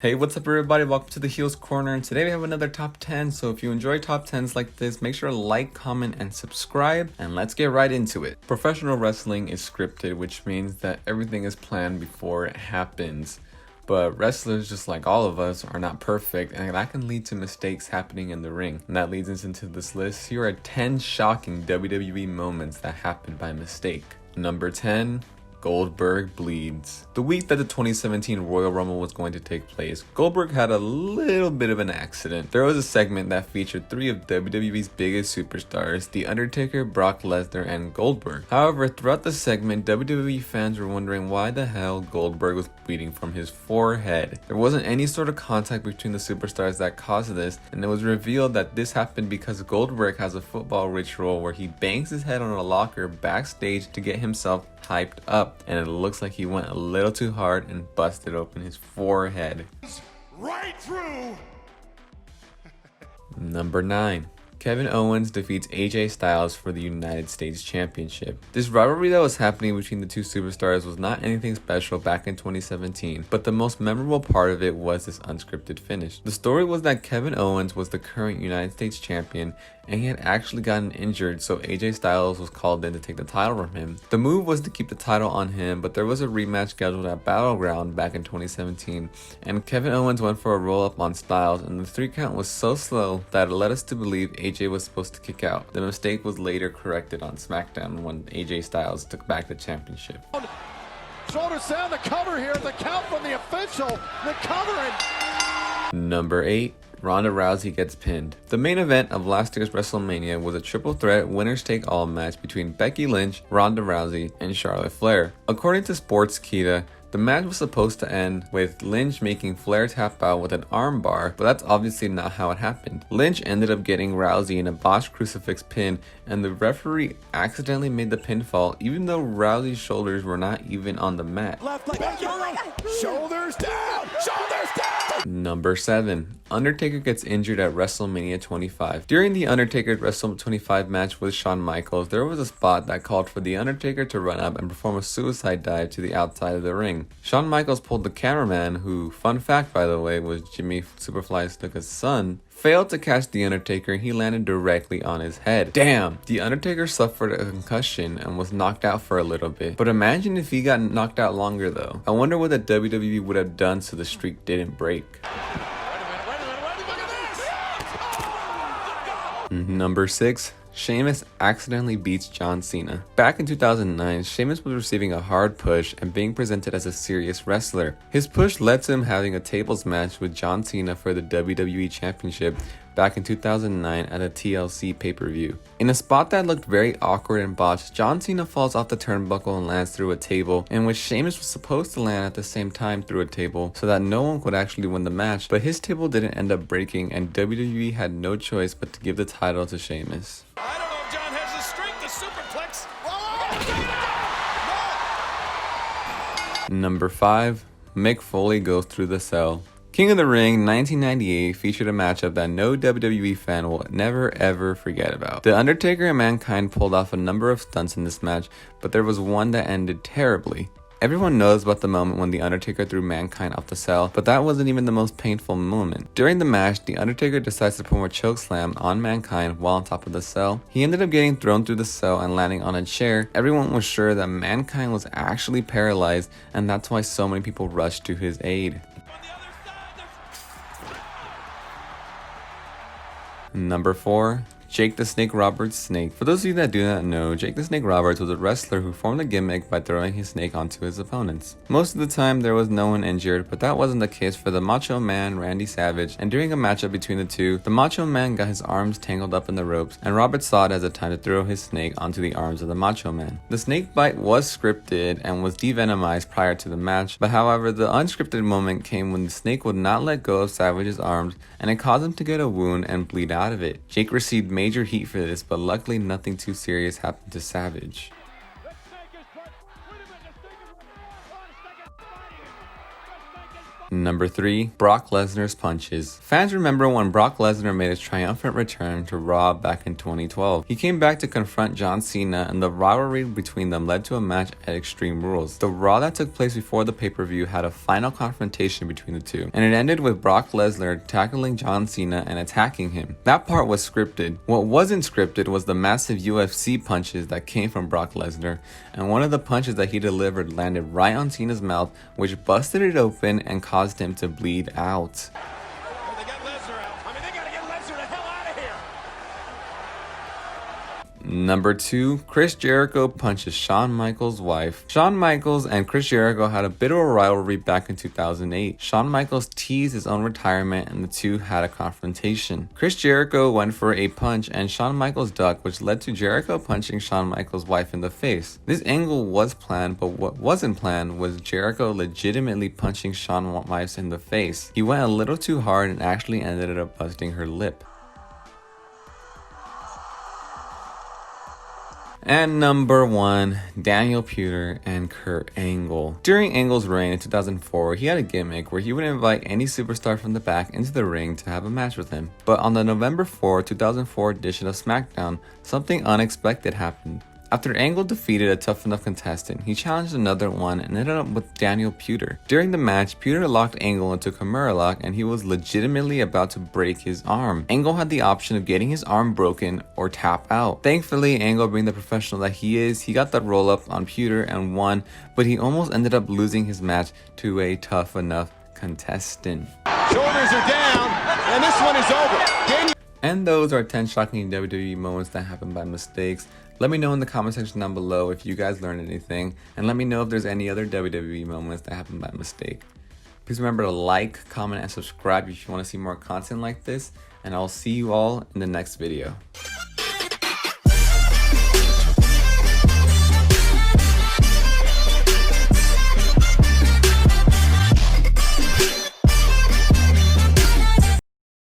Hey, what's up everybody? Welcome to the Heels Corner, and today we have another top 10. So if you enjoy top 10s like this, make sure to like, comment, and subscribe, and let's get right into it. Professional wrestling is scripted, which means that everything is planned before it happens. But wrestlers, just like all of us, are not perfect, and that can lead to mistakes happening in the ring. And that leads us into this list. Here are 10 shocking WWE moments that happened by mistake. Number 10. Goldberg bleeds. The week that the 2017 Royal Rumble was going to take place, Goldberg had a little bit of an accident. There was a segment that featured three of WWE's biggest superstars, The Undertaker, Brock Lesnar, and Goldberg. However, throughout the segment, WWE fans were wondering why the hell Goldberg was bleeding from his forehead. There wasn't any sort of contact between the superstars that caused this, and it was revealed that this happened because Goldberg has a football ritual where he bangs his head on a locker backstage to get himself hyped up, and it looks like he went a little too hard and busted open his forehead. Right through. Number 9. Kevin Owens defeats AJ Styles for the United States Championship. This rivalry that was happening between the two superstars was not anything special back in 2017, but the most memorable part of it was this unscripted finish. The story was that Kevin Owens was the current United States Champion, and he had actually gotten injured, so AJ Styles was called in to take the title from him. The move was to keep the title on him, but there was a rematch scheduled at Battleground back in 2017, and Kevin Owens went for a roll-up on Styles, and the 3 count was so slow that it led us to believe AJ was supposed to kick out. The mistake was later corrected on SmackDown when AJ Styles took back the championship. Shoulders down, the cover here, the count from the official, the cover and... Number 8. Ronda Rousey gets pinned. The main event of last year's WrestleMania was a triple threat winners take all match between Becky Lynch, Ronda Rousey, and Charlotte Flair. According to Sportskeeda, the match was supposed to end with Lynch making Flair tap out with an armbar, but that's obviously not how it happened. Lynch ended up getting Rousey in a botched crucifix pin, and the referee accidentally made the pinfall even though Rousey's shoulders were not even on the mat. Left leg, shoulders down, shoulders down! Number 7. Undertaker gets injured at WrestleMania 25. During the Undertaker's WrestleMania 25 match with Shawn Michaels, there was a spot that called for the Undertaker to run up and perform a suicide dive to the outside of the ring. Shawn Michaels pulled the cameraman, who, fun fact by the way, was Jimmy Superfly Snuka's son, failed to catch the Undertaker, and he landed directly on his head. Damn! The Undertaker suffered a concussion and was knocked out for a little bit. But imagine if he got knocked out longer though. I wonder what the WWE would have done so the streak didn't break. Number 6. Sheamus accidentally beats John Cena. Back in 2009, Sheamus was receiving a hard push and being presented as a serious wrestler. His push led to him having a tables match with John Cena for the WWE Championship back in 2009 at a TLC pay-per-view. In a spot that looked very awkward and botched, John Cena falls off the turnbuckle and lands through a table, in which Sheamus was supposed to land at the same time through a table so that no one could actually win the match, but his table didn't end up breaking, and WWE had no choice but to give the title to Sheamus. I don't know if John has the strength to superplex. Number 5. Mick Foley goes through the cell. King of the Ring 1998 featured a matchup that no WWE fan will never ever forget about. The Undertaker and Mankind pulled off a number of stunts in this match, but there was one that ended terribly. Everyone knows about the moment when The Undertaker threw Mankind off the cell, but that wasn't even the most painful moment. During the match, The Undertaker decides to perform a chokeslam on Mankind while on top of the cell. He ended up getting thrown through the cell and landing on a chair. Everyone was sure that Mankind was actually paralyzed, and that's why so many people rushed to his aid. Number 4. Jake the Snake Roberts' snake. For those of you that do not know, Jake the Snake Roberts was a wrestler who formed a gimmick by throwing his snake onto his opponents. Most of the time there was no one injured, but that wasn't the case for the Macho Man Randy Savage, and during a matchup between the two, the Macho Man got his arms tangled up in the ropes, and Roberts saw it as a time to throw his snake onto the arms of the Macho Man. The snake bite was scripted and was devenomized prior to the match, but however the unscripted moment came when the snake would not let go of Savage's arms, and it caused him to get a wound and bleed out of it. Jake received major heat for this, but luckily nothing too serious happened to Savage. Number 3. Brock Lesnar's punches. Fans remember when Brock Lesnar made his triumphant return to Raw back in 2012. He came back to confront John Cena, and the rivalry between them led to a match at Extreme Rules. The Raw that took place before the pay-per-view had a final confrontation between the two, and it ended with Brock Lesnar tackling John Cena and attacking him. That part was scripted. What wasn't scripted was the massive UFC punches that came from Brock Lesnar, and one of the punches that he delivered landed right on Cena's mouth, which busted it open and caused him to bleed out. They got Lesnar out. I mean, they gotta get Lesnar the hell out of here. Number 2. Chris Jericho punches Shawn Michaels' wife. Shawn Michaels and Chris Jericho had a bit of a rivalry back in 2008. Shawn Michaels teased his own retirement and the two had a confrontation. Chris Jericho went for a punch and Shawn Michaels ducked, which led to Jericho punching Shawn Michaels' wife in the face. This angle was planned, but what wasn't planned was Jericho legitimately punching Shawn Michaels in the face. He went a little too hard and actually ended up busting her lip. And number 1, Daniel Pewter and Kurt Angle. During Angle's reign in 2004, he had a gimmick where he would invite any superstar from the back into the ring to have a match with him. But on the November 4, 2004 edition of SmackDown, something unexpected happened. After Angle defeated a tough enough contestant, he challenged another one and ended up with Daniel Pewter. During the match, Pewter locked Angle into Kimura lock and he was legitimately about to break his arm. Angle had the option of getting his arm broken or tap out. Thankfully, Angle, being the professional that he is, he got that roll up on Pewter and won, but he almost ended up losing his match to a tough enough contestant. Shoulders are down, and this one is over. And those are 10 shocking WWE moments that happened by mistakes. Let me know in the comment section down below if you guys learned anything, and let me know if there's any other WWE moments that happened by mistake. Please remember to like, comment, and subscribe if you want to see more content like this, and I'll see you all in the next video.